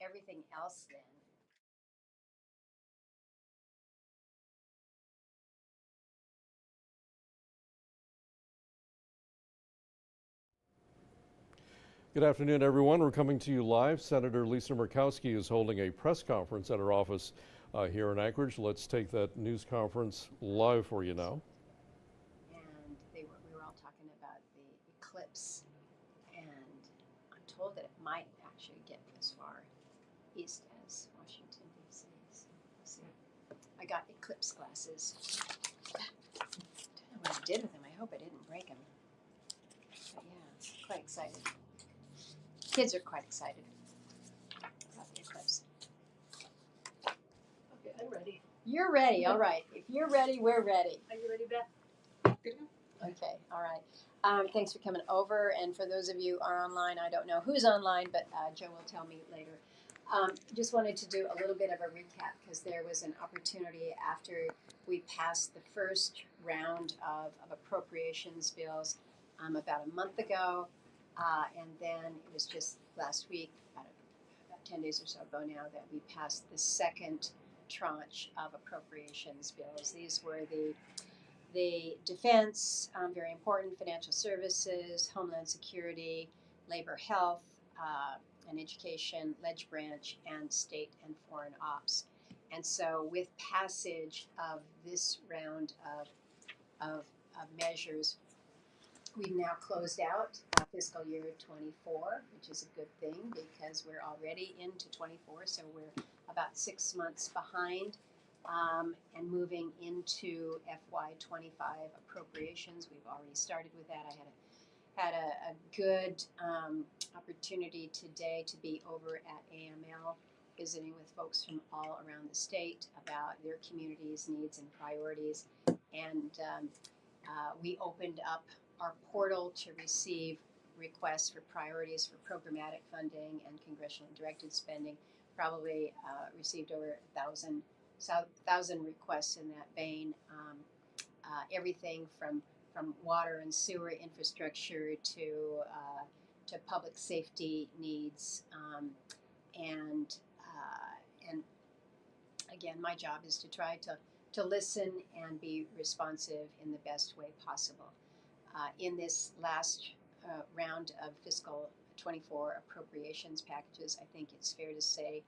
everything else then. Good afternoon, everyone. We're coming to you live. Senator Lisa Murkowski is holding a press conference at her office here in Anchorage. Let's take that news conference live for you now. And we were all talking about the eclipse, and I'm told that it might actually get as far east as Washington, D.C. So we'll see. I got eclipse glasses. I don't know what I did with them. I hope I didn't break them. But yeah, quite excited. Kids are quite excited about the eclipse. Okay, I'm ready. You're ready, all right. If you're ready, we're ready. Are you ready, Beth? Good to go. Okay, all right. Thanks for coming over. And for those of you who are online, I don't know who's online, but Joe will tell me later. Just wanted to do a little bit of a recap because there was an opportunity after we passed the first round of appropriations bills about a month ago. And then it was just last week, about 10 days or so ago now, that we passed the second tranche of appropriations bills. These were the defense, very important, financial services, homeland security, labor health, and education, ledge branch, and state and foreign ops. And so, with passage of this round of measures, we've now closed out fiscal year 24, which is a good thing because we're already into 24, so we're about 6 months behind. And moving into FY25 appropriations, we've already started with that. I had a good opportunity today to be over at AML, visiting with folks from all around the state about their communities' needs and priorities. And we opened up our portal to receive requests for priorities for programmatic funding and congressionally directed spending. Probably received over 1,000 requests in that vein. Everything from water and sewer infrastructure to public safety needs, and again, my job is to try to listen and be responsive in the best way possible. In this last round of fiscal 24 appropriations packages, I think it's fair to say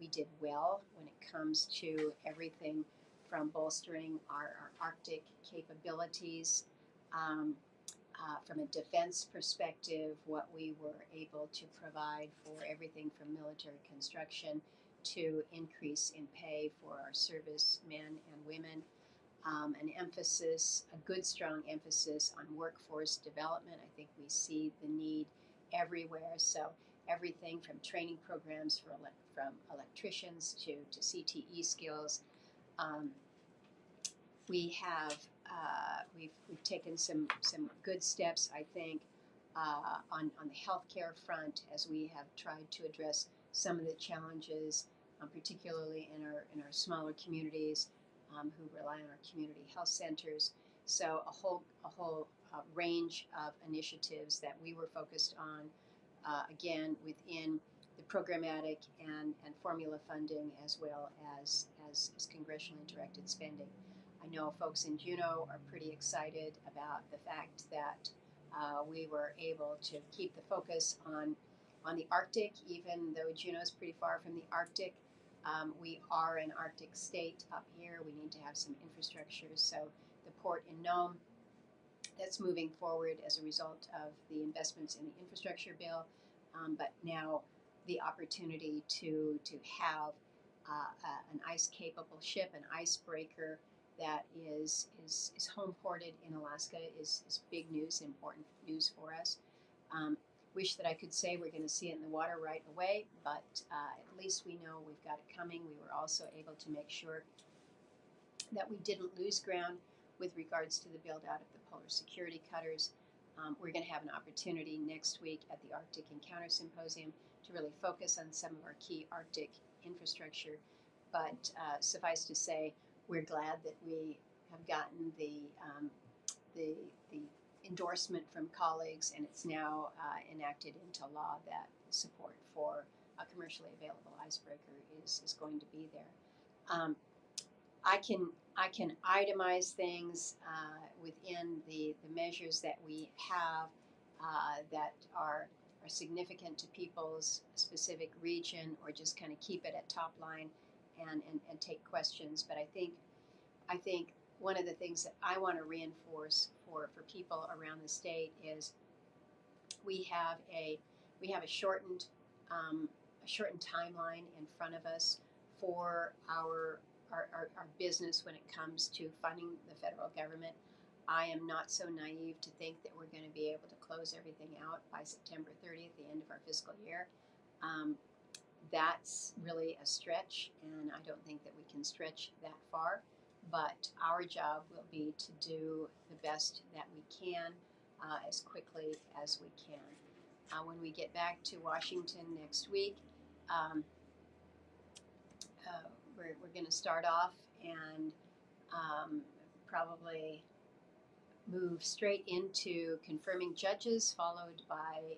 we did well when it comes to everything from bolstering our Arctic capabilities. From a defense perspective, what we were able to provide for everything from military construction to increase in pay for our servicemen and women. A good strong emphasis on workforce development. I think we see the need everywhere. So everything from training programs from electricians to CTE skills. We've taken some good steps, I think, on the healthcare front as we have tried to address some of the challenges, particularly in our smaller communities who rely on our community health centers. So a whole range of initiatives that we were focused on, again within the programmatic and formula funding as well as congressionally directed spending. I know folks in Juneau are pretty excited about the fact that we were able to keep the focus on the Arctic, even though Juneau is pretty far from the Arctic. We are an Arctic state up here. We need to have some infrastructure. So the port in Nome, that's moving forward as a result of the investments in the infrastructure bill. But now the opportunity to have an ice-capable ship, an icebreaker that is home ported in Alaska is big news, important news for us. Wish that I could say we're going to see it in the water right away, but at least we know we've got it coming. We were also able to make sure that we didn't lose ground with regards to the build out of the polar security cutters. We're going to have an opportunity next week at the Arctic Encounter Symposium to really focus on some of our key Arctic infrastructure. But suffice to say, we're glad that we have gotten the endorsement from colleagues, and it's now enacted into law that support for a commercially available icebreaker is going to be there. I can itemize things within the measures that we have that are significant to people's specific region, or just kind of keep it at top line and take questions. But I think one of the things that I want to reinforce for people around the state is we have a shortened timeline in front of us for our business when it comes to funding the federal government. I am not so naive to think that we're going to be able to close everything out by September 30th, the end of our fiscal year. That's really a stretch, and I don't think that we can stretch that far. But our job will be to do the best that we can as quickly as we can. When we get back to Washington next week, we're going to start off and probably move straight into confirming judges, followed by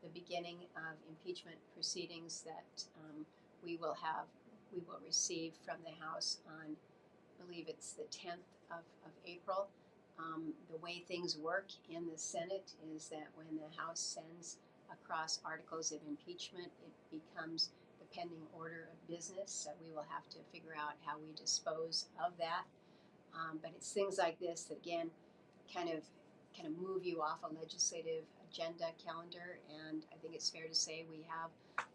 the beginning of impeachment proceedings that we will receive from the House on, I believe it's the 10th of April. The way things work in the Senate is that when the House sends across articles of impeachment, it becomes the pending order of business. So we will have to figure out how we dispose of that. But it's things like this that, again, kind of move you off a legislative agenda calendar. And I think it's fair to say we have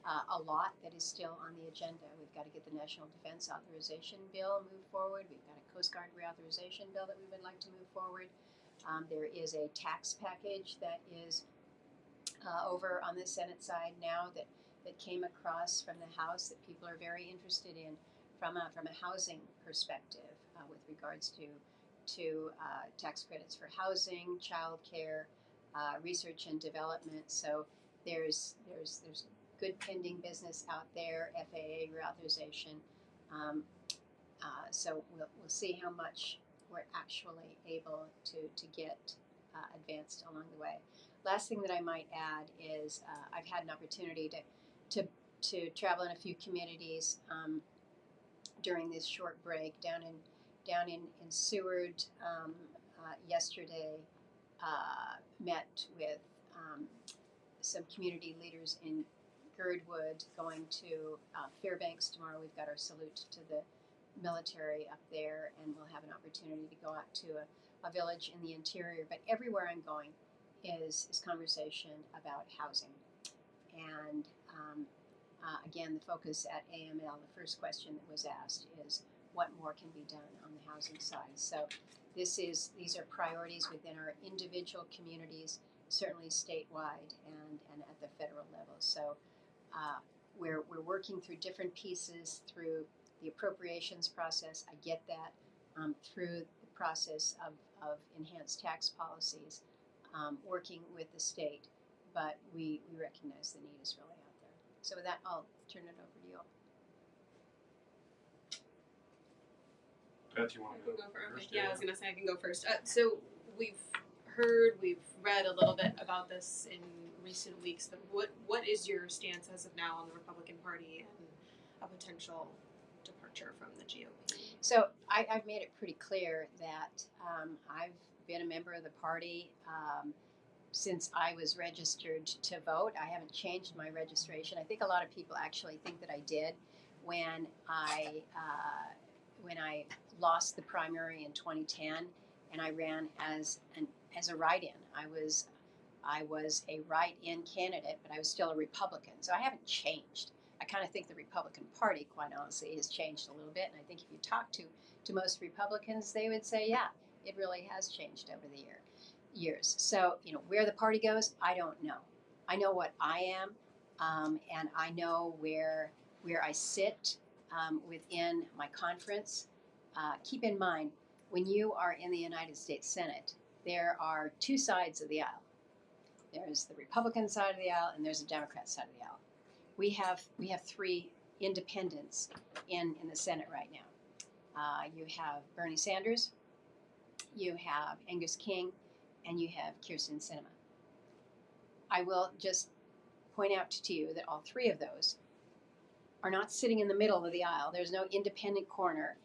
a lot that is still on the agenda. We've got to get the National Defense Authorization Bill moved forward. We've got a Coast Guard reauthorization bill that we would like to move forward. There is a tax package that is over on the Senate side now that came across from the House that people are very interested in from a housing perspective with regards to tax credits for housing, child care, research and development. So there's good pending business out there, FAA reauthorization. So we'll see how much we're actually able to get advanced along the way. Last thing that I might add is I've had an opportunity to travel in a few communities during this short break. Down in Seward yesterday, met with some community leaders in Girdwood, going to Fairbanks tomorrow. We've got our salute to the military up there, and we'll have an opportunity to go out to a village in the interior. But everywhere I'm going is conversation about housing. And again, the focus at AML, the first question that was asked is, what more can be done on the housing side? So these are priorities within our individual communities, certainly statewide and at the federal level. So we're working through different pieces through the appropriations process. I get that. Through the process of enhanced tax policies, working with the state, but we recognize the need is really out there. So with that, I'll turn it over to you all. Beth, you want to go first? first? Yeah, I was gonna say I can go first. So we've read a little bit about this in recent weeks. But what is your stance as of now on the Republican Party and a potential departure from the GOP? So I've made it pretty clear that I've been a member of the party since I was registered to vote. I haven't changed my registration. I think a lot of people actually think that I did when I lost the primary in 2010 and I ran as a write-in. I was a write-in candidate, but I was still a Republican. So I haven't changed. I kind of think the Republican Party, quite honestly, has changed a little bit. And I think if you talk to most Republicans, they would say, yeah, it really has changed over the years. So, where the party goes, I don't know. I know what I am, and I know where I sit within my conference. Keep in mind, when you are in the United States Senate, there are two sides of the aisle. There's the Republican side of the aisle, and there's the Democrat side of the aisle. We have three independents in the Senate right now. You have Bernie Sanders, you have Angus King, and you have Kyrsten Sinema. I will just point out to you that all three of those are not sitting in the middle of the aisle. There's no independent corner.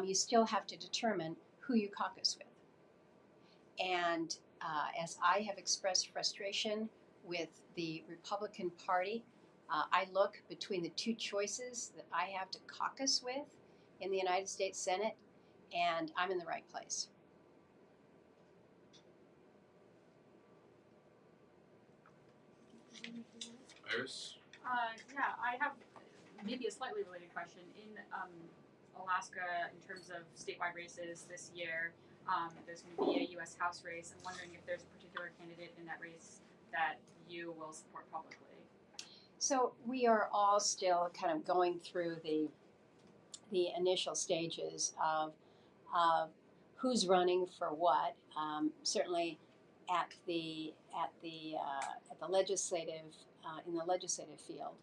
You still have to determine who you caucus with. And as I have expressed frustration with the Republican Party, I look between the two choices that I have to caucus with in the United States Senate, and I'm in the right place. Iris? Yeah, I have maybe a slightly related question. In Alaska, in terms of statewide races this year, there's going to be a U.S. House race. I'm wondering if there's a particular candidate in that race that you will support publicly. So we are all still kind of going through the initial stages of who's running for what. Certainly, at the legislative in the legislative field,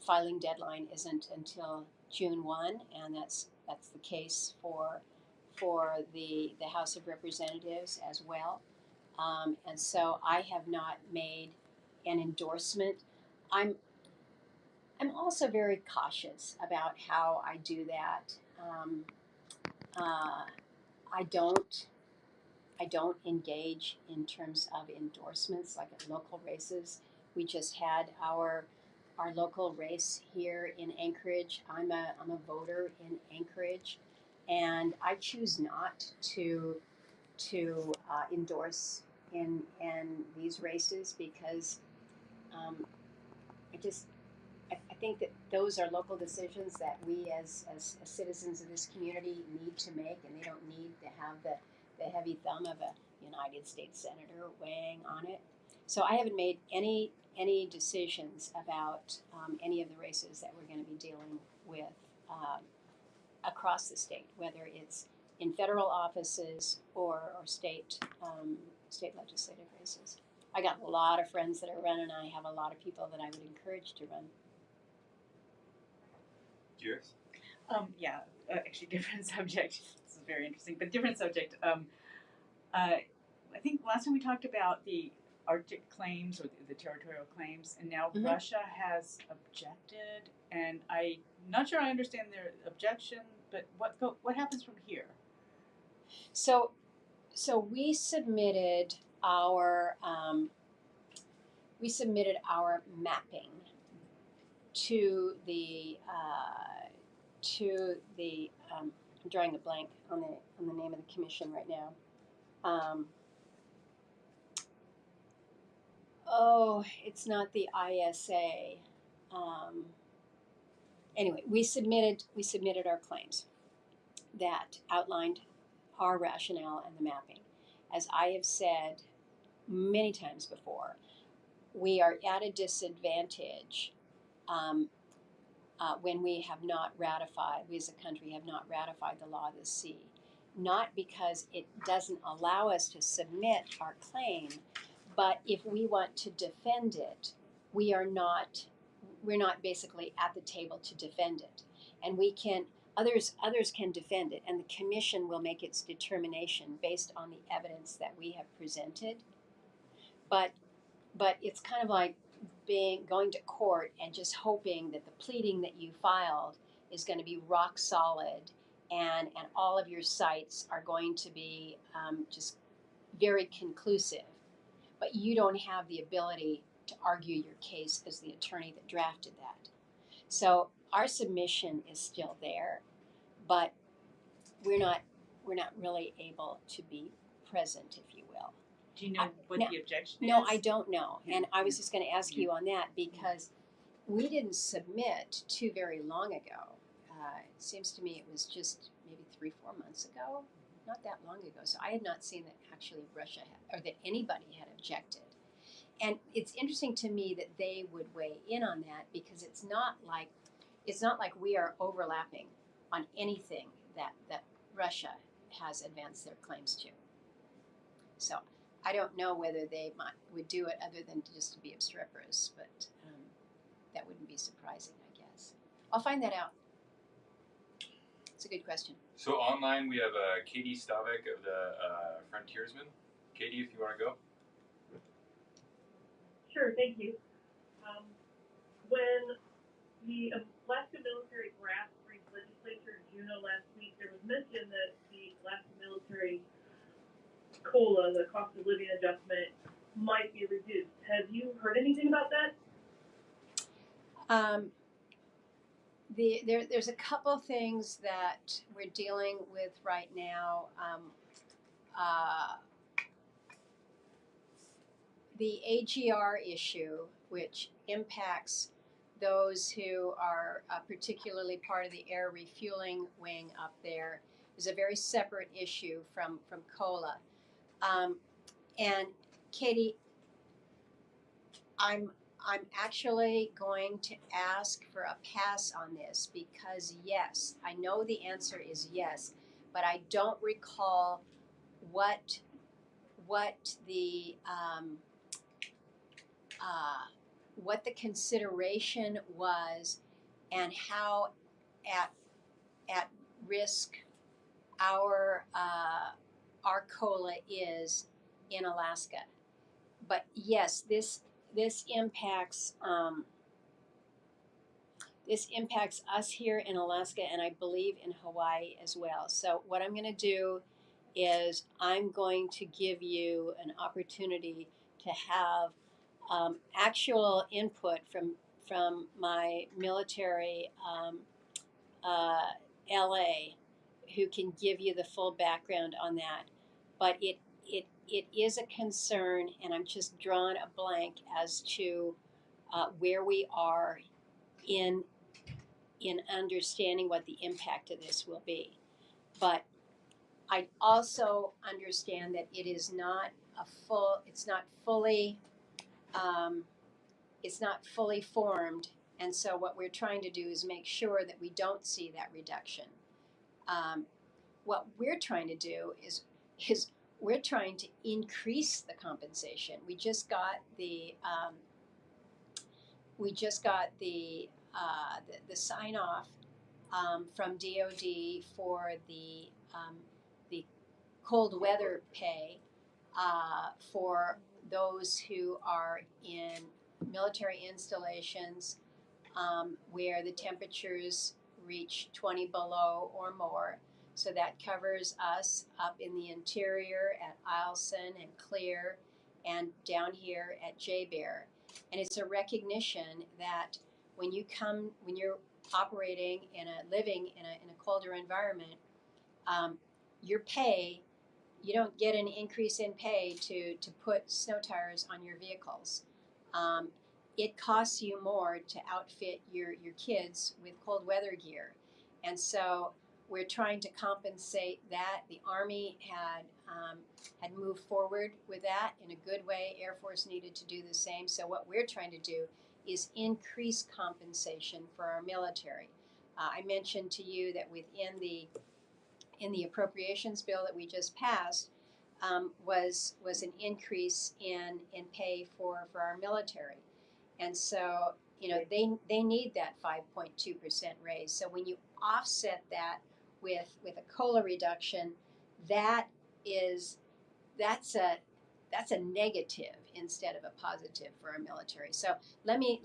filing deadline isn't until June 1, and that's the case for the House of Representatives as well. And so I have not made an endorsement. I'm also very cautious about how I do that. I don't engage in terms of endorsements like at local races. We just had our local race here in Anchorage. I'm a voter in Anchorage, and I choose not to endorse in these races because I think that those are local decisions that we as citizens of this community need to make, and they don't need to have the heavy thumb of a United States Senator weighing on it. So I haven't made any decisions about any of the races that we're going to be dealing with across the state, whether it's in federal offices or state legislative races. I got a lot of friends that are running. I have a lot of people that I would encourage to run. Yes. Actually, different subject. This is very interesting, but different subject. I think last time we talked about the Arctic claims or the territorial claims, and now Russia has objected, and I'm not sure I understand their objection. But what happens from here? So we submitted our mapping to the I'm drawing a blank on the name of the commission right now. It's not the ISA. Anyway, we submitted our claims that outlined our rationale and the mapping. As I have said many times before, we are at a disadvantage when we have not ratified, we as a country have not ratified the law of the sea. Not because it doesn't allow us to submit our claim, but if we want to defend it, we're not basically at the table to defend it. And others can defend it, and the commission will make its determination based on the evidence that we have presented. But it's kind of like going to court and just hoping that the pleading that you filed is going to be rock solid, and all of your cites are going to be just very conclusive, but you don't have the ability to argue your case as the attorney that drafted that. So our submission is still there, but we're not really able to be present, if you will. Do you know what the objection is? No, I don't know. And I was just going to ask you on that because we didn't submit too very long ago. It seems to me it was just maybe 3-4 months ago, not that long ago. So I had not seen that actually Russia had, or that anybody had objected. And it's interesting to me that they would weigh in on that because it's not like we are overlapping on anything that Russia has advanced their claims to. So I don't know whether they would do it other than just to be obstreperous, but that wouldn't be surprising, I guess. I'll find that out. It's a good question. So online we have Katie Stavek of the Frontiersmen. Katie, if you want to go. Sure, thank you. When the Alaska Military Grassroots Legislature in Juneau last week, there was mention that the Alaska Military COLA, the cost of living adjustment, might be reduced. Have you heard anything about that? There's a couple things that we're dealing with right now. The AGR issue, which impacts those who are particularly part of the air refueling wing up there, is a very separate issue from COLA. And Katie, I'm actually going to ask for a pass on this because yes, I know the answer is yes, but I don't recall what the consideration was and how at risk our COLA is in Alaska. But yes, this impacts us here in Alaska, and I believe in Hawaii as well. So what I'm going to do is I'm going to give you an opportunity to have actual input from my military LA, who can give you the full background on that. But it is a concern, and I'm just drawing a blank as to where we are in understanding what the impact of this will be. But I also understand that it is not it's not fully formed, and so what we're trying to do is make sure that we don't see that reduction. What we're trying to do is we're trying to increase the compensation. We just got the sign off from DOD for the cold weather pay for those who are in military installations where the temperatures reach 20 below or more. So that covers us up in the interior at Eielson and Clear and down here at J-Bear. And it's a recognition that when you're operating living in a colder environment, your pay, you don't get an increase in pay to put snow tires on your vehicles. It costs you more to outfit your kids with cold weather gear. And so we're trying to compensate that. The Army had moved forward with that in a good way. Air Force needed to do the same. So what we're trying to do is increase compensation for our military. I mentioned to you that within the appropriations bill that we just passed was an increase in pay for our military. And so, they need that 5.2% raise. So when you offset that with a COLA reduction, that's a negative instead of a positive for our military. So let me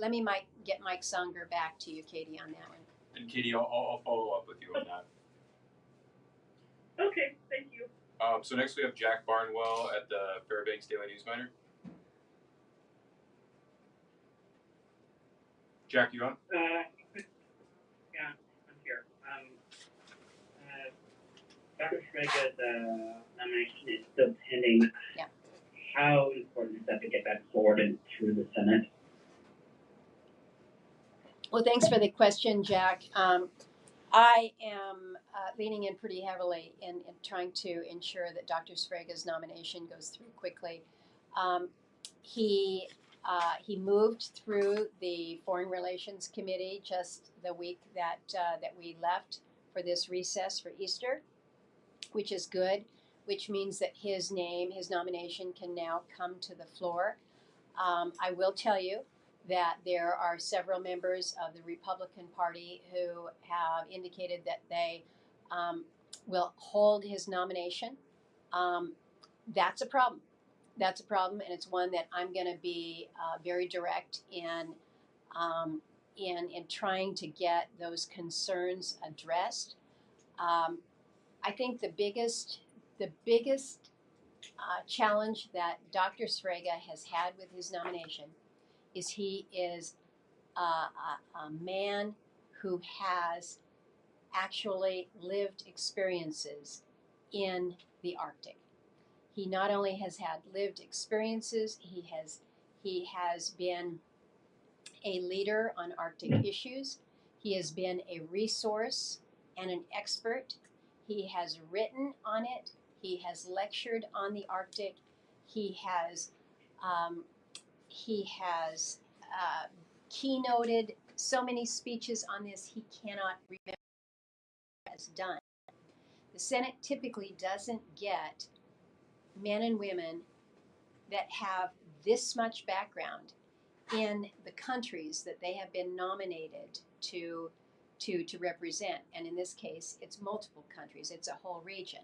get Mike Songer back to you, Katie, on that one. And Katie, I'll follow up with you on that. Okay, thank you. So next we have Jack Barnwell at the Fairbanks Daily News Miner. Jack, you on? Yeah, I'm here. Dr. Schrager's nomination is still pending. Yeah. How important is that to get that forwarded through the Senate? Well, thanks for the question, Jack. I am leaning in pretty heavily in trying to ensure that Dr. Sfraga's nomination goes through quickly. He moved through the Foreign Relations Committee just the week that we left for this recess for Easter, which is good, which means that his nomination can now come to the floor. I will tell you that there are several members of the Republican Party who have indicated that they will hold his nomination. That's a problem. That's a problem, and it's one that I'm going to be very direct in in trying to get those concerns addressed. I think the biggest challenge that Dr. Srega has had with his nomination is he is a man who has actually lived experiences in the Arctic. He not only has had lived experiences, he has been a leader on Arctic issues. He has been a resource and an expert. He has written on it. He has lectured on the Arctic. He has keynoted so many speeches on this he cannot remember has done. The Senate typically doesn't get men and women that have this much background in the countries that they have been nominated to represent. And in this case, it's multiple countries, it's a whole region.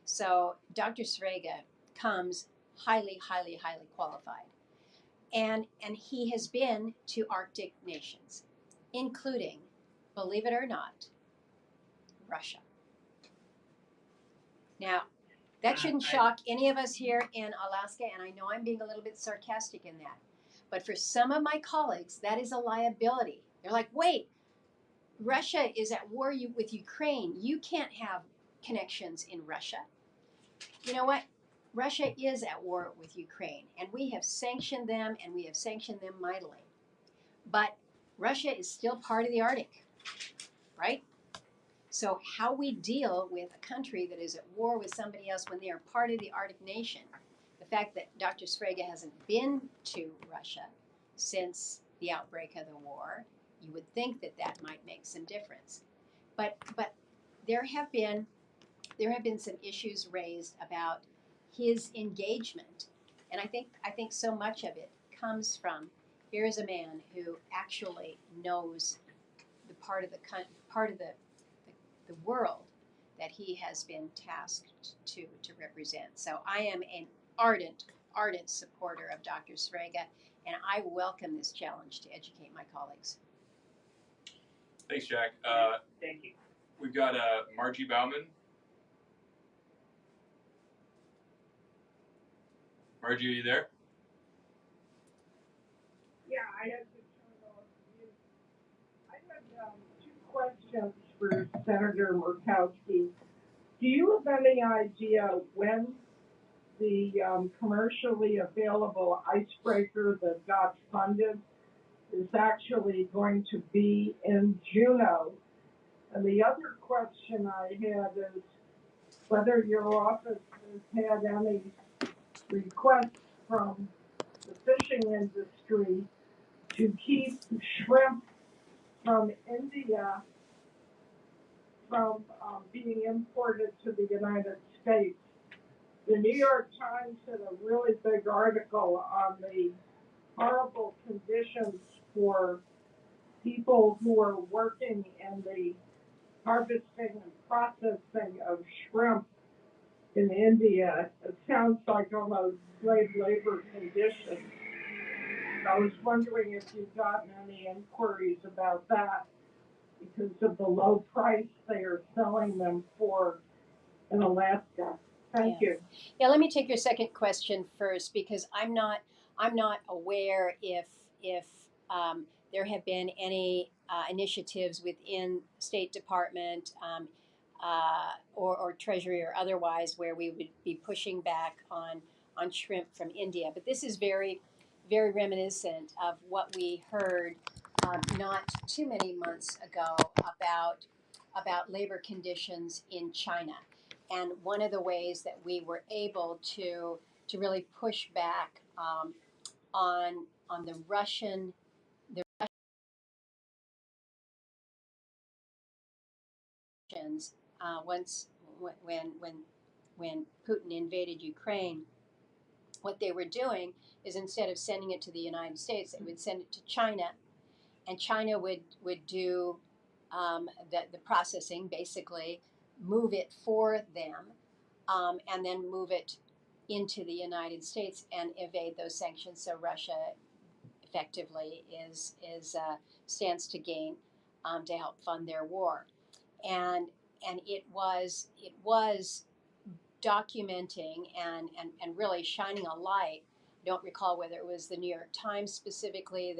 So Dr. Srega comes highly, highly, highly qualified. And he has been to Arctic nations, including, believe it or not, Russia. Now, that shouldn't shock any of us here in Alaska, and I know I'm being a little bit sarcastic in that. But for some of my colleagues, that is a liability. They're like, wait, Russia is at war with Ukraine. You can't have connections in Russia. You know what? Russia is at war with Ukraine, and we have sanctioned them, and we have sanctioned them mightily. But Russia is still part of the Arctic, right? So how we deal with a country that is at war with somebody else when they are part of the Arctic nation, the fact that Dr. Srega hasn't been to Russia since the outbreak of the war, you would think that that might make some difference. But there have been some issues raised about his engagement, and I think so much of it comes from here is a man who actually knows the part of the world that he has been tasked to represent. So I am an ardent supporter of Dr. Srega, and I welcome this challenge to educate my colleagues. Thanks, Jack. Thank you. We've got Margie Bauman. Margie, are you there? Yeah, I had to turn off mute. I had two questions for Senator Murkowski. Do you have any idea when the commercially available icebreaker that got funded is actually going to be in Juneau? And the other question I had is whether your office has had any requests from the fishing industry to keep shrimp from India from being imported to the United States. The New York Times had a really big article on the horrible conditions for people who are working in the harvesting and processing of shrimp in India. It sounds like almost slave labor conditions. I was wondering if you've gotten any inquiries about that because of the low price they are selling them for in Alaska. Thank you. Yeah, let me take your second question first because I'm not aware if there have been any initiatives within State Department or Treasury or otherwise where we would be pushing back on shrimp from India. But this is very, very reminiscent of what we heard not too many months ago about labor conditions in China. And one of the ways that we were able to really push back on the Russians when Putin invaded Ukraine, what they were doing is instead of sending it to the United States, they would send it to China, and China would do the processing, basically move it for them, and then move it into the United States and evade those sanctions so Russia effectively stands to gain to help fund their war, and it was documenting and really shining a light. I don't recall whether it was the New York Times specifically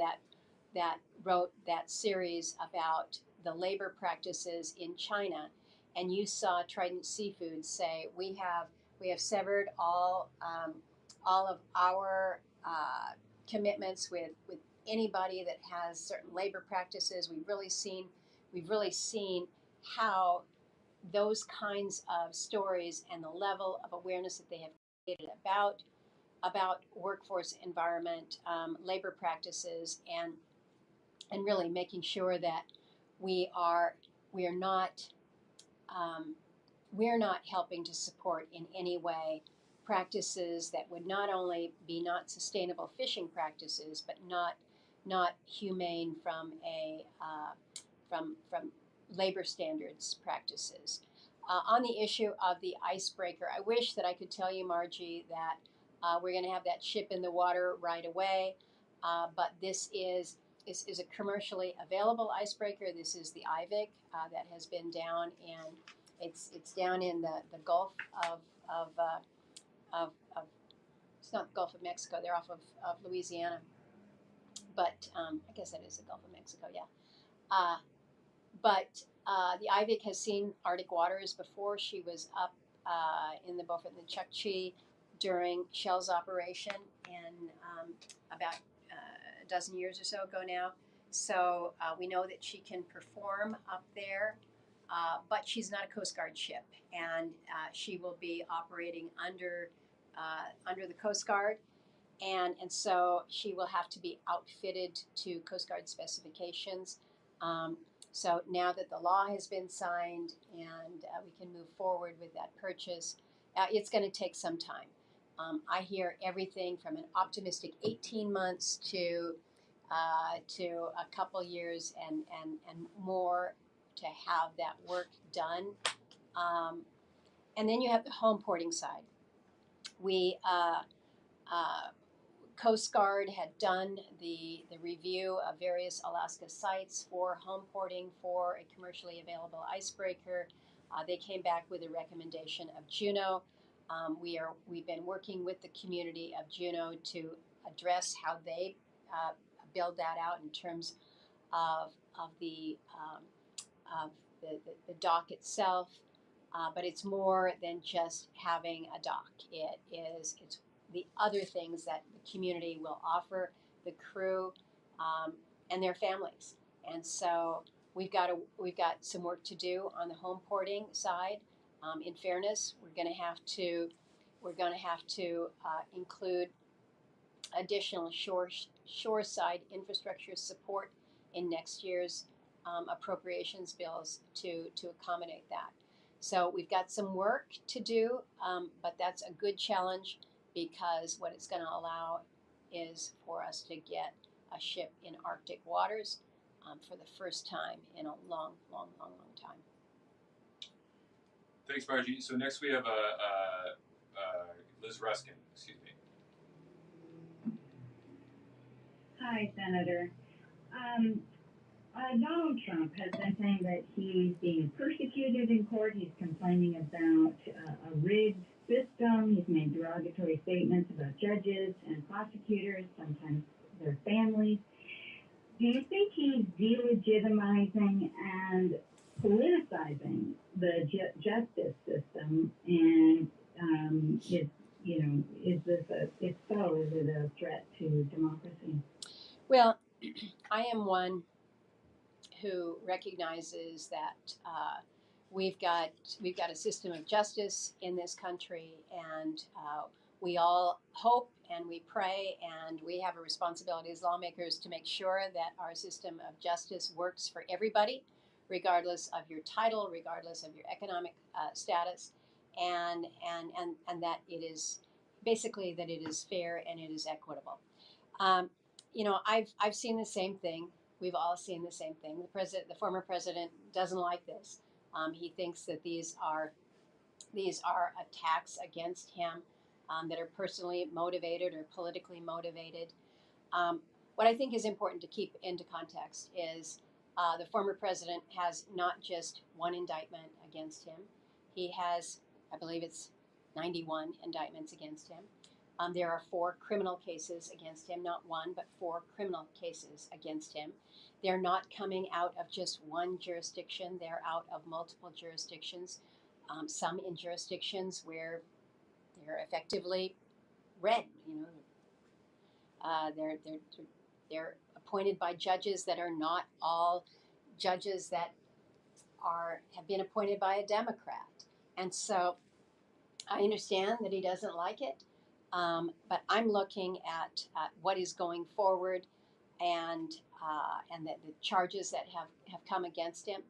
that wrote that series about the labor practices in China, and you saw Trident Seafood say we have severed all of our commitments with anybody that has certain labor practices. We've really seen how those kinds of stories and the level of awareness that they have created about workforce environment, labor practices, and really making sure that we are we are not we're not helping to support in any way practices that would not only be not sustainable fishing practices, but not humane from a from labor standards practices. On the issue of the icebreaker, I wish that I could tell you, Margie, that we're going to have that ship in the water right away, but this is a commercially available icebreaker. This is the IVIC that has been down in it's down in the Gulf of it's not the Gulf of Mexico. They're off of Louisiana, but I guess that is the Gulf of Mexico. Yeah. But the IVIC has seen Arctic waters before. She was up in the Beaufort and the Chukchi during Shell's operation in about a dozen years or so ago now. So we know that she can perform up there, but she's not a Coast Guard ship, and she will be operating under the Coast Guard. And so she will have to be outfitted to Coast Guard specifications. So now that the law has been signed and we can move forward with that purchase, it's going to take some time. I hear everything from an optimistic 18 months to a couple years and more to have that work done. And then you have the home porting side. We Coast Guard had done the review of various Alaska sites for home porting for a commercially available icebreaker. They came back with a recommendation of Juneau. We've been working with the community of Juneau to address how they build that out in terms of the dock itself. But it's more than just having a dock. It's the other things that the community will offer the crew and their families. And so we've got some work to do on the home porting side. In fairness, we're going to have to include additional shoreside infrastructure support in next year's appropriations bills to accommodate that. So we've got some work to do, but that's a good challenge because what it's going to allow is for us to get a ship in Arctic waters for the first time in a long time. Thanks, Margie. So next we have Liz Ruskin. Excuse me. Hi, Senator. Donald Trump has been saying that he's being persecuted in court. He's complaining about a rigged system. He's made derogatory statements about judges and prosecutors, sometimes their families. Do you think he's delegitimizing and politicizing the justice system? And is this if so, is it a threat to democracy? Well, I am one who recognizes that we've got a system of justice in this country, and we all hope and we pray, and we have a responsibility as lawmakers to make sure that our system of justice works for everybody, regardless of your title, regardless of your economic status, and that it is basically that it is fair and it is equitable. I've seen the same thing. We've all seen the same thing. The former president doesn't like this. He thinks that these are attacks against him that are personally motivated or politically motivated. what I think is important to keep into context is the former president has not just one indictment against him. He has, I believe it's 91 indictments against him. There are 4 criminal cases against him, not one, but 4 criminal cases against him. They're not coming out of just one jurisdiction, they're out of multiple jurisdictions, some in jurisdictions where they're effectively red, they're appointed by judges that are not all judges that have been appointed by a Democrat. And so I understand that he doesn't like it, but I'm looking at what is going forward and the charges that have come against him.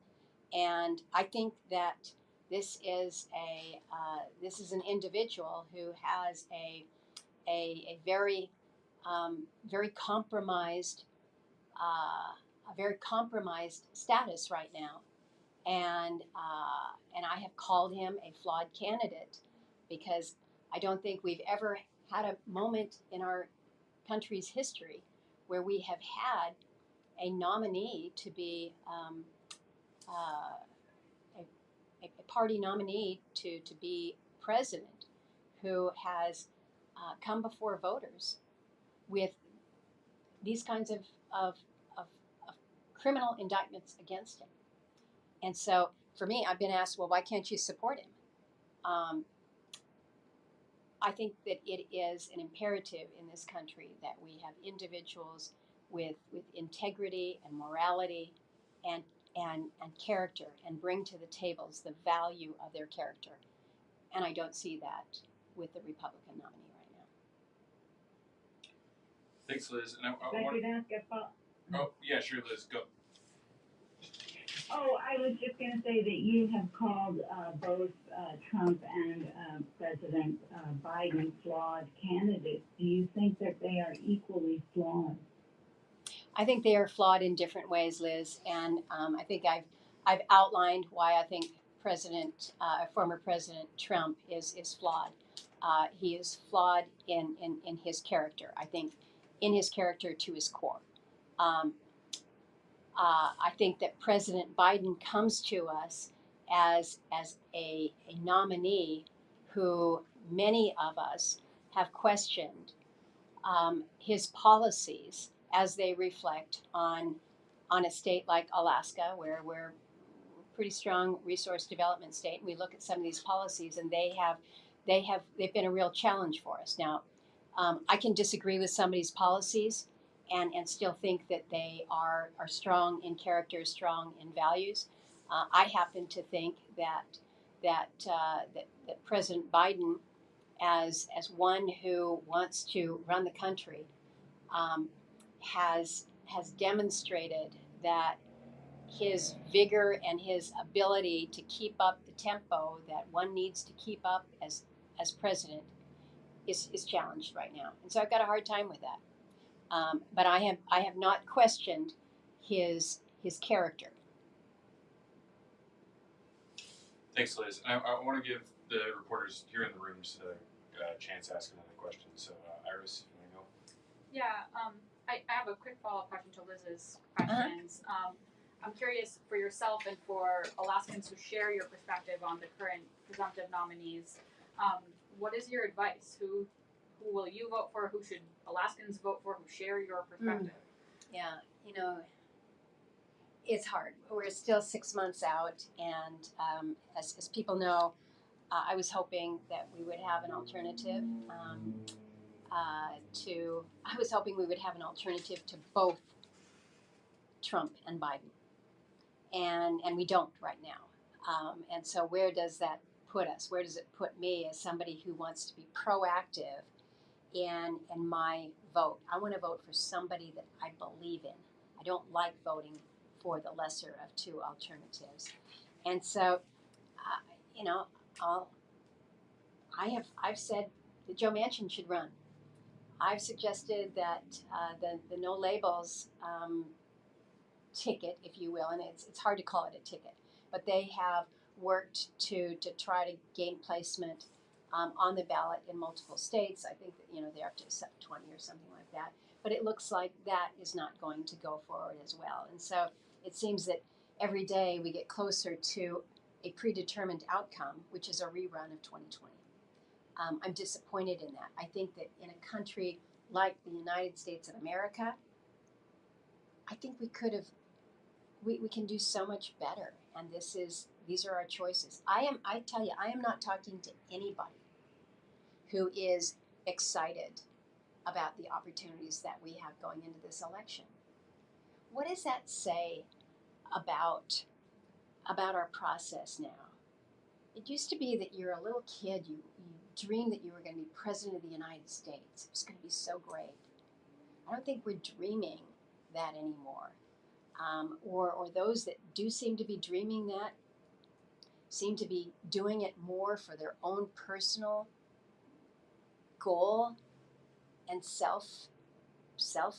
And I think that this is an individual who has a very very compromised a very compromised status right now, and I have called him a flawed candidate because I don't think we've ever had a moment in our country's history where we have had a nominee to be a party nominee to be president who has come before voters with these kinds of criminal indictments against him. And so for me, I've been asked, well, why can't you support him? I think that it is an imperative in this country that we have individuals with integrity and morality and character and bring to the tables the value of their character. And I don't see that with the Republican nominee right now. Thanks, Liz. And If I could ask a follow. oh, yeah, sure, Liz, go. Oh, I was just going to say that you have called both Trump and President Biden flawed candidates. Do you think that they are equally flawed? I think they are flawed in different ways, Liz, and I think I've outlined why I think former President Trump is flawed. He is flawed in his character. I think in his character to his core. I think that President Biden comes to us as a nominee who many of us have questioned his policies as they reflect on a state like Alaska, where we're a pretty strong resource development state, and we look at some of these policies, and they've been a real challenge for us. Now, I can disagree with somebody's policies and still think that they are strong in character, strong in values. I happen to think that President Biden, as one who wants to run the country, has demonstrated that his vigor and his ability to keep up the tempo that one needs to keep up as president is challenged right now, and so I've got a hard time with that. But I have not questioned his character. Thanks, Liz. And I want to give the reporters here in the room just a chance to ask another question. So, Iris, you want to go? Yeah, I have a quick follow-up question to Liz's questions. I'm curious for yourself and for Alaskans who share your perspective on the current presumptive nominees. What is your advice? Who will you vote for? Who should Alaskans vote for who share your perspective? Yeah, it's hard. We're still 6 months out, and as people know, I was hoping that we would have an alternative to both Trump and Biden, and we don't right now. And so where does that put us? Where does it put me as somebody who wants to be proactive in my vote? I want to vote for somebody that I believe in. I don't like voting for the lesser of two alternatives. And so, I've said that Joe Manchin should run. I've suggested that the no labels ticket, if you will, and it's hard to call it a ticket, but they have worked to try to gain placement on the ballot in multiple states. I think that, they're up to 20 or something like that. But it looks like that is not going to go forward as well. And so it seems that every day we get closer to a predetermined outcome, which is a rerun of 2020. I'm disappointed in that. I think that in a country like the United States of America, I think we could have, we can do so much better. And these are our choices. I tell you, I am not talking to anybody who is excited about the opportunities that we have going into this election. What does that say about our process now? It used to be that you're a little kid, you dreamed that you were going to be president of the United States. It was going to be so great. I don't think we're dreaming that anymore. Or those that do seem to be dreaming that seem to be doing it more for their own personal goal and self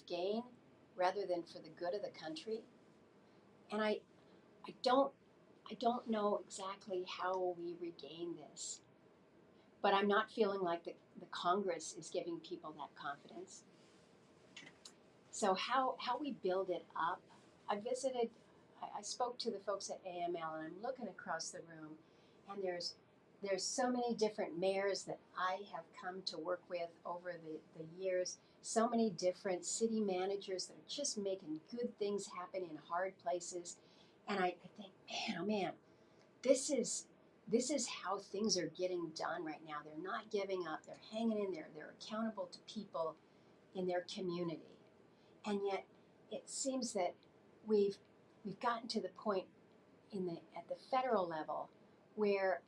gain rather than for the good of the country. And I don't know exactly how we regain this, but I'm not feeling like the Congress is giving people that confidence. So how we build it up, I spoke to the folks at AML, and I'm looking across the room, and there's so many different mayors that I have come to work with over the years, so many different city managers that are just making good things happen in hard places. And I think, man, oh man, this is how things are getting done right now. They're not giving up. They're hanging in there. They're accountable to people in their community. And yet it seems that we've gotten to the point at the federal level where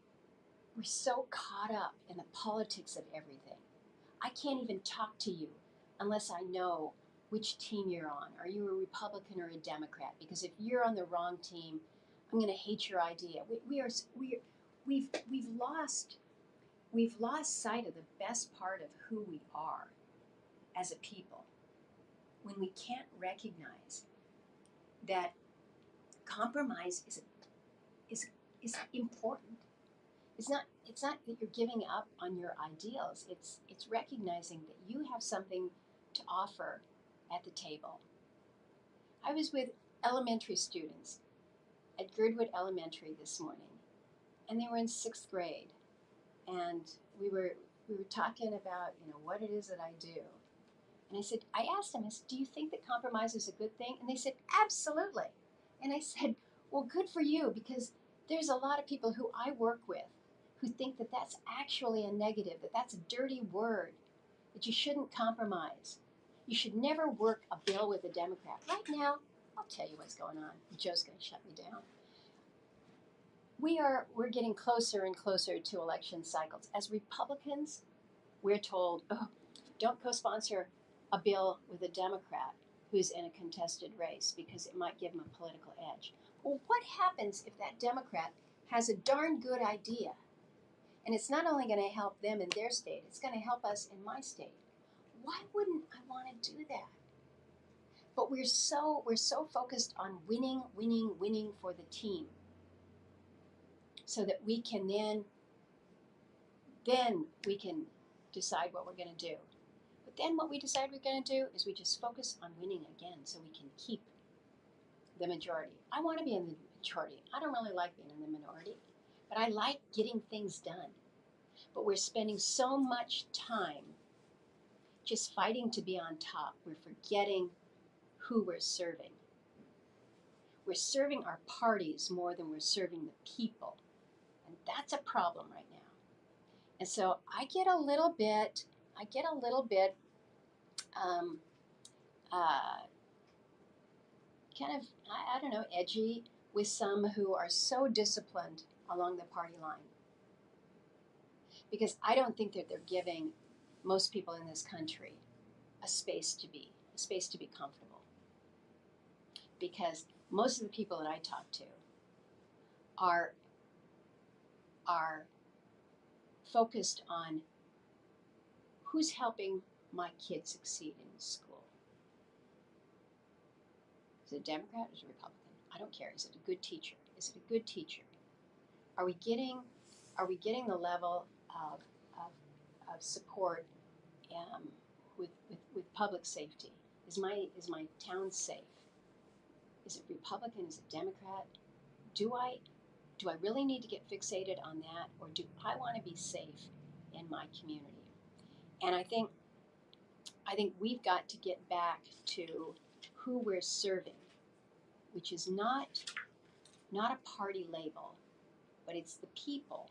we're so caught up in the politics of everything. I can't even talk to you unless I know which team you're on. Are you a Republican or a Democrat? Because if you're on the wrong team, I'm going to hate your idea. We've lost sight of the best part of who we are as a people when we can't recognize that compromise is important. It's not that you're giving up on your ideals. It's recognizing that you have something to offer at the table. I was with elementary students at Girdwood Elementary this morning, and they were in 6th grade, and we were talking about what it is that I do. And I asked them, do you think that compromise is a good thing? And they said, absolutely. And I said, well, good for you, because there's a lot of people who I work with who think that that's actually a negative, that that's a dirty word, that you shouldn't compromise. You should never work a bill with a Democrat. Right now, I'll tell you what's going on. Joe's going to shut me down. We're getting closer and closer to election cycles. As Republicans, we're told, oh, don't co-sponsor a bill with a Democrat who's in a contested race because it might give him a political edge. Well, what happens if that Democrat has a darn good idea? And it's not only going to help them in their state, it's going to help us in my state. Why wouldn't I want to do that? But we're so focused on winning for the team, so that we can then we can decide what we're going to do. But then what we decide we're going to do is we just focus on winning again so we can keep the majority. I want to be in the majority. I don't really like being in the minority, but I like getting things done. But we're spending so much time just fighting to be on top. We're forgetting who we're serving. We're serving our parties more than we're serving the people. And that's a problem right now. And so I get a little bit kind of, I don't know, edgy with some who are so disciplined along the party line. Because I don't think that they're giving most people in this country a space to be comfortable. Because most of the people that I talk to are focused on who's helping my kid succeed in school. Is it a Democrat or is it a Republican? I don't care. Is it a good teacher? Are we getting the level of of support with public safety. Is my town safe? Is it Republican? Is it Democrat? Do I really need to get fixated on that, or do I want to be safe in my community? And I think we've got to get back to who we're serving, which is not a party label, but it's the people.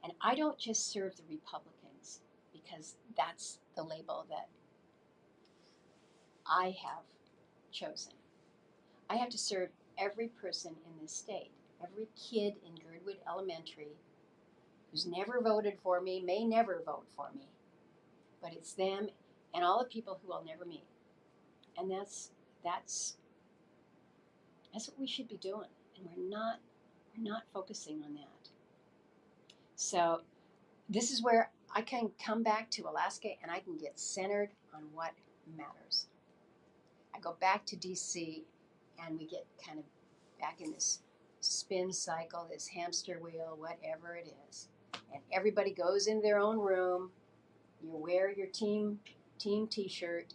And I don't just serve the Republicans because that's the label that I have chosen. I have to serve every person in this state, every kid in Girdwood Elementary who's never voted for me, may never vote for me, but it's them and all the people who I'll never meet. And that's what we should be doing, and we're not focusing on that. So this is where I can come back to Alaska and I can get centered on what matters. I go back to DC and we get kind of back in this spin cycle, this hamster wheel, whatever it is. And everybody goes in their own room. You wear your team t-shirt,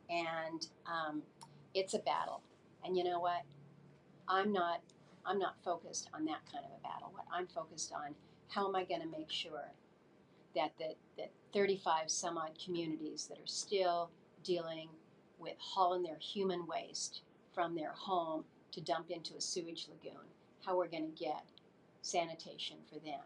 and it's a battle. And you know what? I'm not focused on that kind of a battle. What I'm focused on, how am I going to make sure that 35 some odd communities that are still dealing with hauling their human waste from their home to dump into a sewage lagoon, how we're going to get sanitation for them,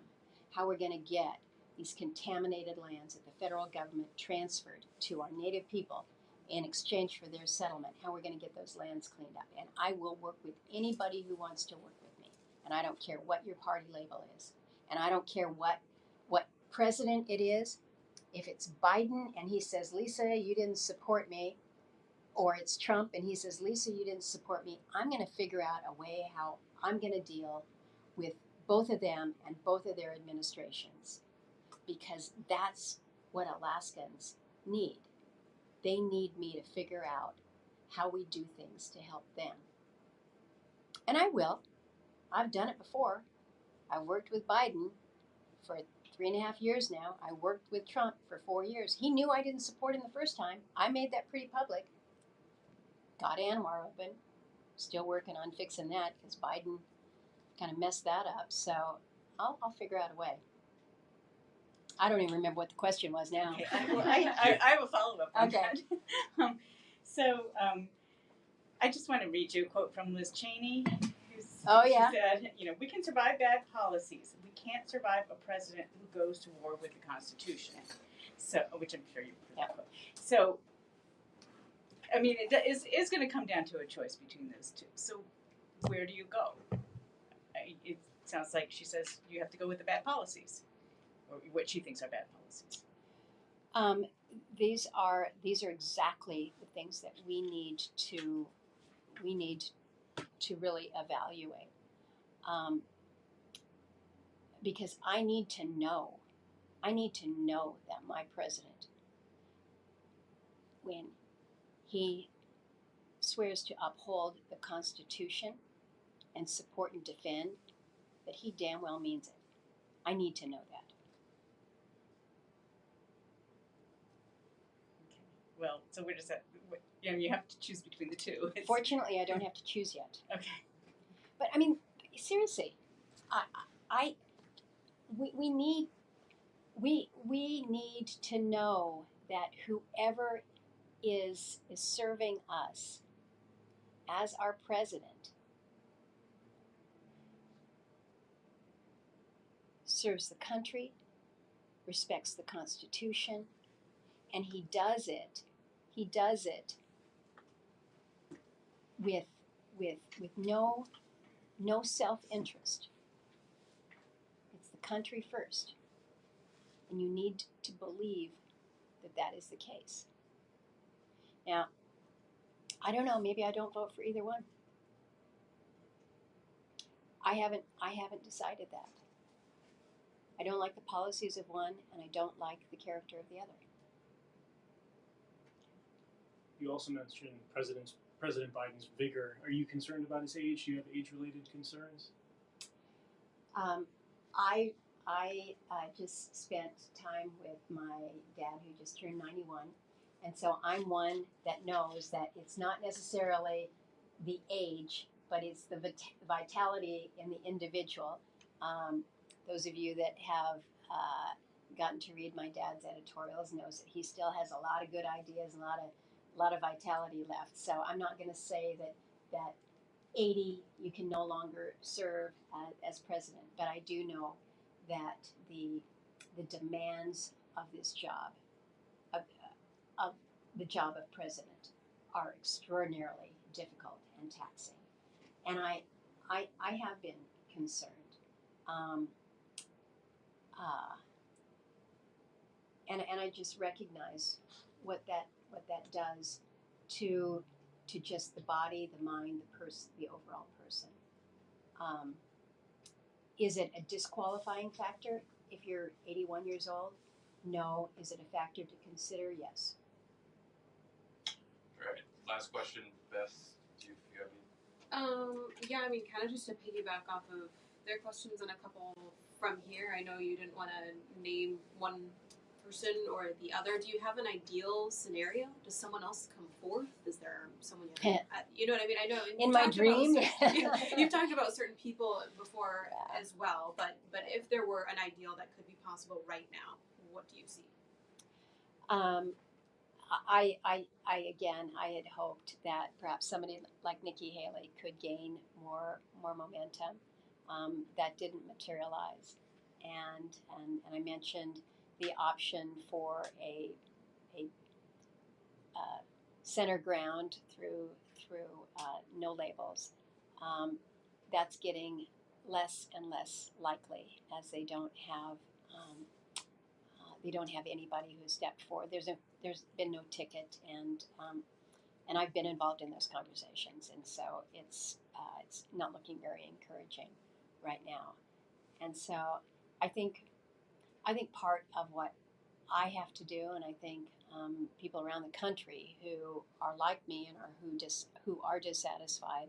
how we're going to get these contaminated lands that the federal government transferred to our native people in exchange for their settlement, how we're going to get those lands cleaned up. And I will work with anybody who wants to work with me. And I don't care what your party label is. And I don't care what president it is. If it's Biden and he says, Lisa, you didn't support me, or it's Trump and he says, Lisa, you didn't support me, I'm going to figure out a way how I'm going to deal with both of them and both of their administrations, because that's what Alaskans need. They need me to figure out how we do things to help them. And I will. I've done it before. I worked with Biden for 3.5 years now. I worked with Trump for 4 years. He knew I didn't support him the first time. I made that pretty public. Got Anwar open. Still working on fixing that because Biden kind of messed that up. So I'll figure out a way. I don't even remember what the question was now. Okay, I have a follow-up on Okay. that. I just want to read you a quote from Liz Cheney. She said, we can survive bad policies. We can't survive a president who goes to war with the Constitution. So, which I'm sure you've heard that quote. So, I mean, it is going to come down to a choice between those two. So, where do you go? It sounds like she says you have to go with the bad policies, or what she thinks are bad policies. These are exactly the things that we need to really evaluate, because I need to know that my president, when he swears to uphold the Constitution and support and defend, that he damn well means it. I need to know that. Okay. Well, so where does that? You have to choose between the two. Fortunately, I don't have to choose yet. Okay. But I mean, seriously, we need to know that whoever is serving us as our president serves the country, respects the Constitution, and he does it with no self-interest. It's the country first. And you need to believe that is the case. Now, I don't know, maybe I don't vote for either one. I haven't decided that. I don't like the policies of one, and I don't like the character of the other. You also mentioned President Biden's vigor. Are you concerned about his age? Do you have age-related concerns? I just spent time with my dad who just turned 91. And so I'm one that knows that it's not necessarily the age, but it's the vitality in the individual. Those of you that have gotten to read my dad's editorials knows that he still has a lot of good ideas and a lot of vitality left. So I'm not going to say that 80 you can no longer serve as president, but I do know that the demands of this job, of the job of president, are extraordinarily difficult and taxing, and I have been concerned, and I just recognize what that does to just the body, the mind, the person, the overall person. Is it a disqualifying factor if you're 81 years old? No. Is it a factor to consider? Yes. All right. Last question, Beth. Do you have any? Yeah, I mean, kind of just to piggyback off of their questions and a couple from here. I know you didn't want to name one person or the other. Do you have an ideal scenario? Does someone else come forth? Is there someone you know what I mean? I know in my dream. You've talked about certain people before as well, but if there were an ideal that could be possible right now, what do you see? I had hoped that perhaps somebody like Nikki Haley could gain more momentum. That didn't materialize, and I mentioned the option for a center ground through no labels. That's getting less and less likely as they don't have anybody who has stepped forward. There's been no ticket, and I've been involved in those conversations, and so it's not looking very encouraging right now. And so I think part of what I have to do, and I think people around the country who are like me and who are dissatisfied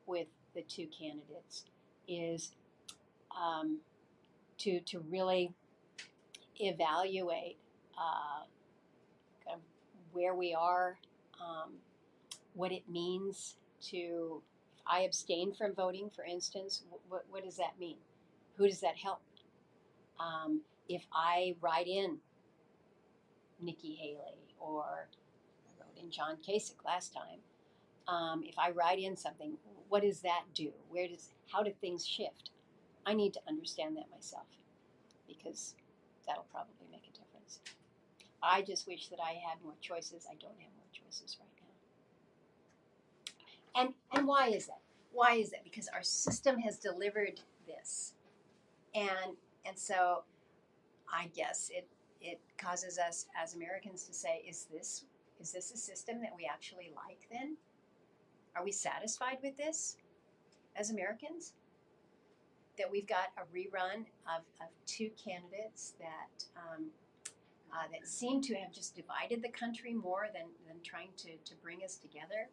with the two candidates, is to really evaluate kind of where we are, what it means to. If I abstain from voting, for instance, what does that mean? Who does that help? If I write in Nikki Haley, or I wrote in John Kasich last time, if I write in something, what does that do? How do things shift? I need to understand that myself, because that'll probably make a difference. I just wish that I had more choices. I don't have more choices right now. And why is that? Why is that? Because our system has delivered this, and so I guess it causes us as Americans to say, is this a system that we actually like then? Are we satisfied with this as Americans? That we've got a rerun of two candidates that seem to have just divided the country more than trying to bring us together.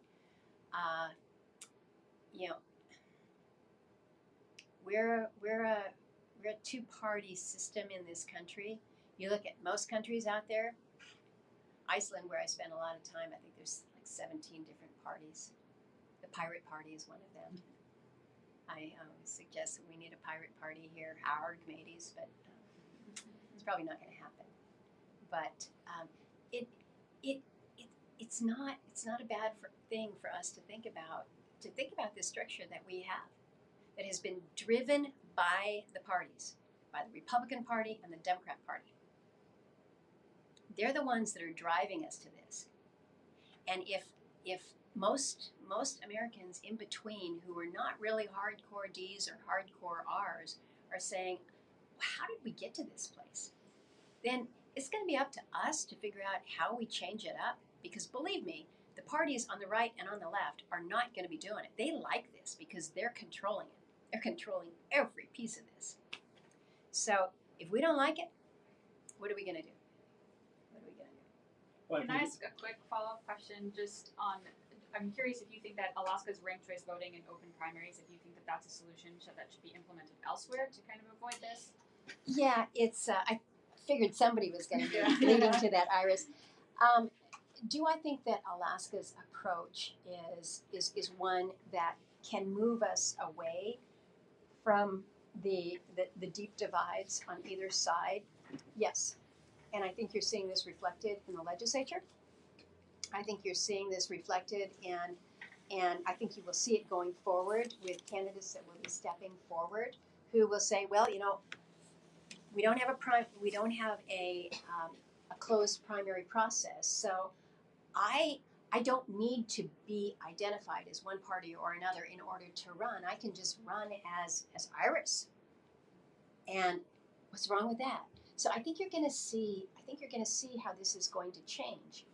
We're a two-party system in this country. You look at most countries out there. Iceland, where I spend a lot of time, I think there's like 17 different parties. The Pirate Party is one of them. I suggest that we need a pirate party here, our mateys, but it's probably not going to happen. But it's not a bad thing for us to think about this structure that we have, that has been driven by the parties, by the Republican Party and the Democrat Party. They're the ones that are driving us to this. And if most Americans in between, who are not really hardcore Ds or hardcore Rs, are saying, how did we get to this place? Then it's going to be up to us to figure out how we change it up. Because believe me, the parties on the right and on the left are not going to be doing it. They like this because they're controlling it. They're controlling every piece of this. So if we don't like it, what are we going to do? Can I ask a quick follow-up question just on, I'm curious if you think that Alaska's ranked choice voting and open primaries, if you think that that's a solution that should be implemented elsewhere to kind of avoid this? Yeah, it's. I figured somebody was going to be leading to that, Iris. Do I think that Alaska's approach is one that can move us away from the deep divides on either side? Yes, and I think you're seeing this reflected in the legislature. I think you're seeing this reflected and I think you will see it going forward with candidates that will be stepping forward who will say, well, you know, we don't have a closed primary process, so I don't need to be identified as one party or another in order to run. I can just run as Iris. And what's wrong with that? So I think you're going to see how this is going to change.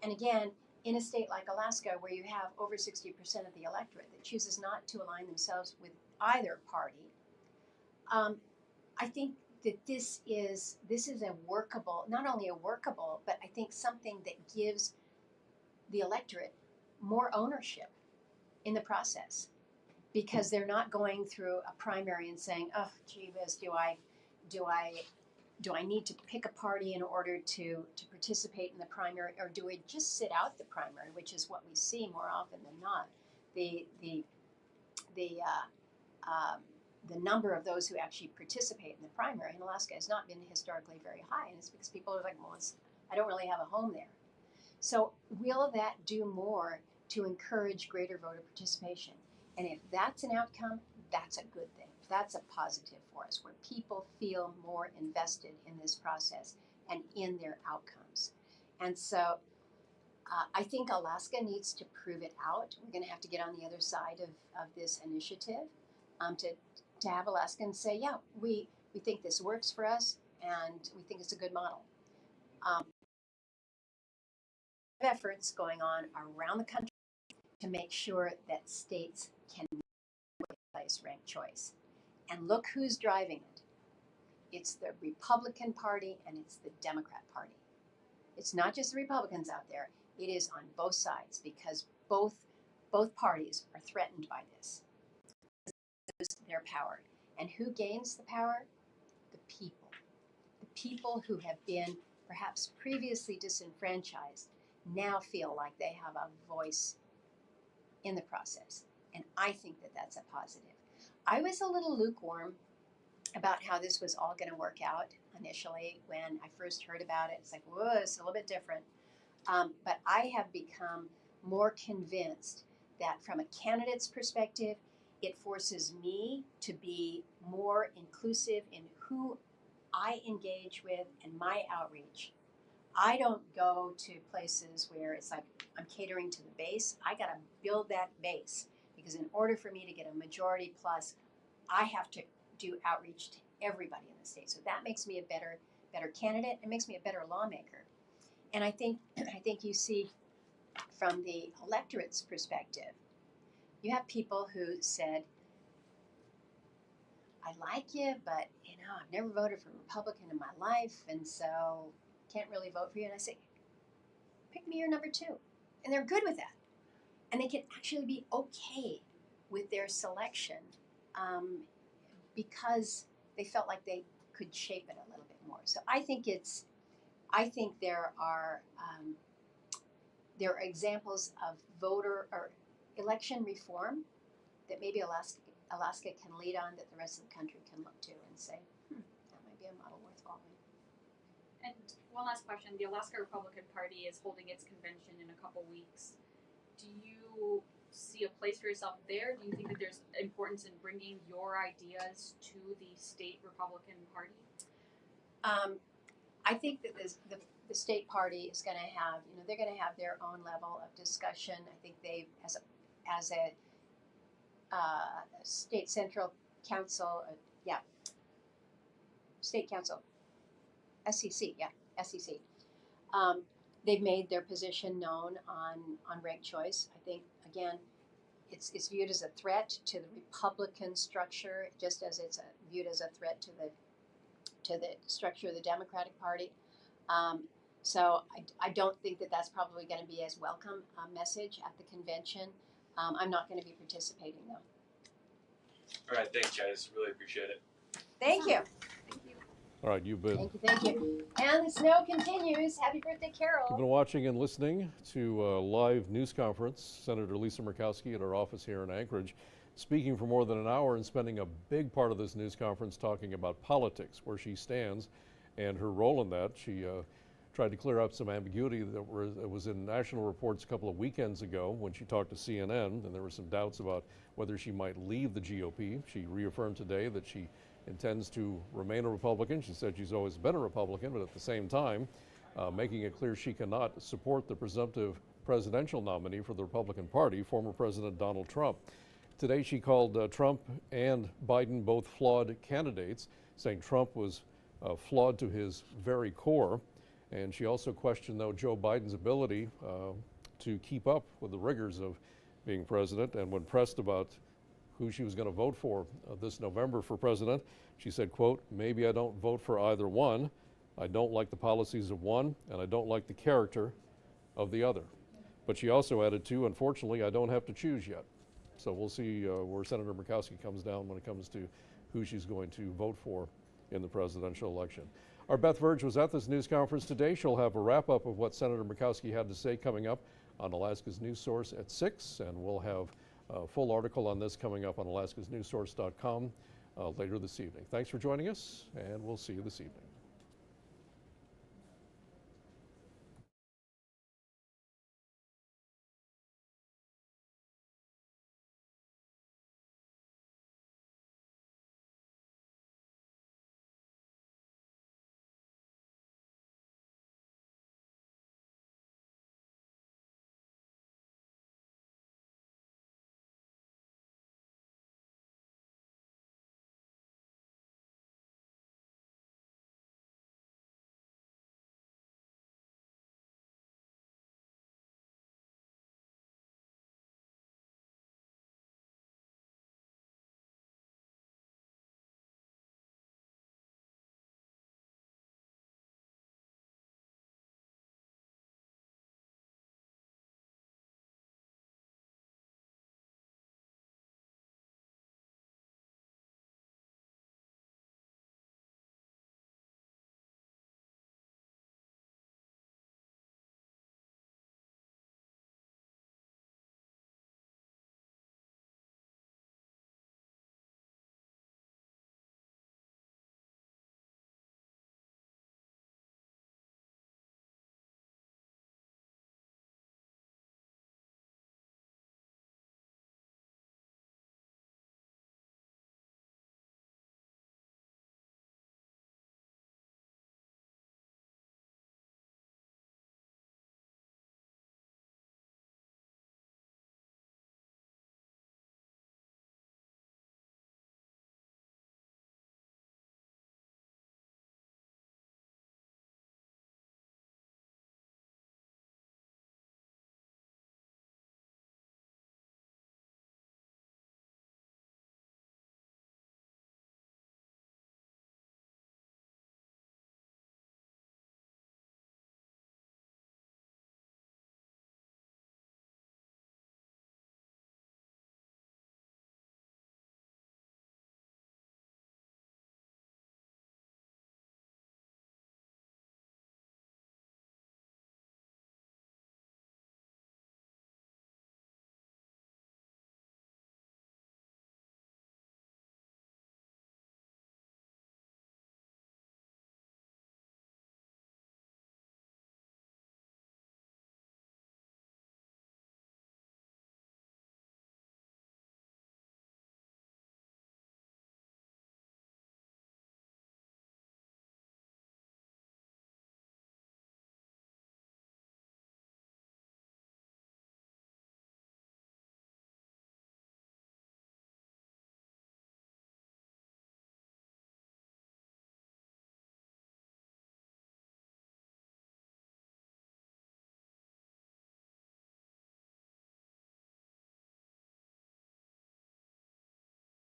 And again, in a state like Alaska, where you have over 60% of the electorate that chooses not to align themselves with either party, I think that this is a workable, not only a workable, but I think something that gives the electorate more ownership in the process, because they're not going through a primary and saying, oh, gee whiz, do I need to pick a party in order to participate in the primary, or do I just sit out the primary, which is what we see more often than not. The number of those who actually participate in the primary in Alaska has not been historically very high, and it's because people are like, well, I don't really have a home there. So will that do more to encourage greater voter participation? And if that's an outcome, that's a good thing. That's a positive for us, where people feel more invested in this process and in their outcomes. And so I think Alaska needs to prove it out. We're going to have to get on the other side of this initiative to have Alaskans say, yeah, we think this works for us and we think it's a good model. Efforts going on around the country to make sure that states can place ranked choice. And look who's driving it. It's the Republican Party and it's the Democrat Party. It's not just the Republicans out there. It is on both sides, because both parties are threatened by this. Their power. And who gains the power? The people. The people who have been perhaps previously disenfranchised now feel like they have a voice in the process. And I think that that's a positive. I was a little lukewarm about how this was all going to work out initially when I first heard about it. It's like, whoa, it's a little bit different. But I have become more convinced that from a candidate's perspective, it forces me to be more inclusive in who I engage with and my outreach. I don't go to places where it's like I'm catering to the base. I got to build that base, because in order for me to get a majority plus, I have to do outreach to everybody in the state. So that makes me a better candidate. It makes me a better lawmaker. And I think you see from the electorate's perspective, you have people who said, I like you, but I've never voted for a Republican in my life, and so can't really vote for you. And I say, pick me your number 2. And they're good with that. And they can actually be okay with their selection because they felt like they could shape it a little bit more. So I think there are examples of voter or election reform that maybe Alaska can lead on, that the rest of the country can look to and say, that might be a model worth following. And one last question. The Alaska Republican Party is holding its convention in a couple weeks. Do you see a place for yourself there? Do you think that there's importance in bringing your ideas to the state Republican Party? I think that the state party is going to have, they're going to have their own level of discussion. I think they, as a state central council, state council, SEC. They've made their position known on ranked choice. I think, again, it's viewed as a threat to the Republican structure, just as it's viewed as a threat to the structure of the Democratic Party. So I don't think that that's probably going to be as welcome a message at the convention. I'm not going to be participating, though. All right, thanks, guys. Really appreciate it. Thank you. Thank you. All right, you've been Thank you. And the snow continues. Happy birthday, You've Carol. been watching and listening to a live news conference. Senator Lisa Murkowski at our office here in Anchorage, speaking for more than an hour and spending a big part of this news conference talking about politics, where she stands and her role in that. She tried to clear up some ambiguity that was in national reports a couple of weekends ago when she talked to CNN, and there were some doubts about whether she might leave the GOP. She reaffirmed today that she intends to remain a Republican. She said she's always been a Republican, but at the same time, making it clear she cannot support the presumptive presidential nominee for the Republican Party, former President Donald Trump. Today she called Trump and Biden both flawed candidates, saying Trump was flawed to his very core. And she also questioned, though, Joe Biden's ability to keep up with the rigors of being president. And when pressed about who she was going to vote for this November for president, she said, quote, "Maybe I don't vote for either one. I don't like the policies of one, and I don't like the character of the other." But she also added, too, unfortunately, I don't have to choose yet. So we'll see where Senator Murkowski comes down when it comes to who she's going to vote for in the presidential election. Our Beth Verge was at this news conference today. She'll have a wrap-up of what Senator Murkowski had to say coming up on Alaska's News Source at 6, and we'll have a full article on this coming up on alaskasnewssource.com later this evening. Thanks for joining us, and we'll see you this evening.